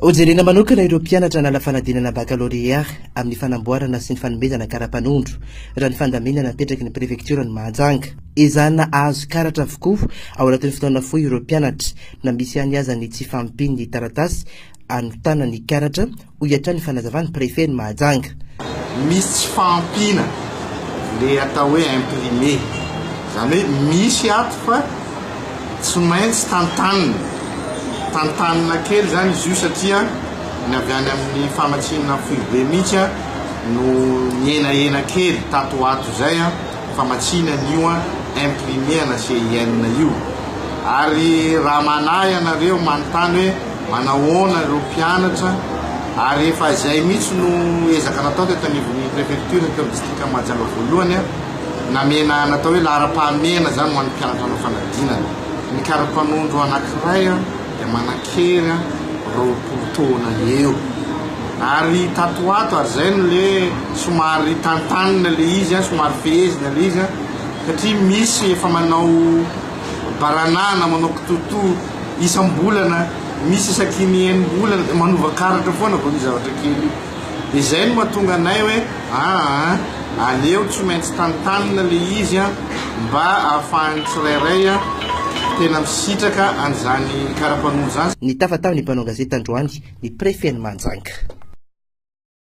Ojerena manokana ireo mpianatra nala fanadinana baccalauréat amin'ny fanamboarana sy ny fanomezana karapanondro raha ny fandaminana napetraky ny prefecture ny Mahajanga. Izana azo karatra avokoa ao anatin'ny fotoana fohy ireo mpianatra na misy any aza ny tsy fampiny taratasy anotana ny karatra ho iatrany fanazavany préfet ny Mahajanga. Misy tsy fampina le atao hoe imprimé, zany hoe misy ato fa tsy maintsy tantanina kely zany izy io satria ny avy any amin'ny famatsinana foibe mihitsy no mienahena kely tato ato zay famatsinana io imprimé na CIN io. Ary raha manahy anareo manontany hoe manahoana ireo mpianatra ary efa izay mihitsy no ezaka natao teto anivon'ny préfecture teto district Mahajanga voalohany namena natao hoe lara-pahamena zany ho an'ny mpianatra no fanadinana. Ny karapanondro anankiray dia manakery roapolo taona eo ary tato ato ary zay no le somary tantanina le izy somary fehezina le izy satria misy efa manao baranana manao kitoto isam-bolana misy isakiny enimbolana manova karatra foana vao ny zavatra kely dia zay no mahatonga anay hoe aleo tsy maintsy tantanina le izy mba ahafahany tsirairay tena misitraka an'izany karapanondro zany. Ny tafatao ny mpanao gazety androany ny préfet ny Mahajanga.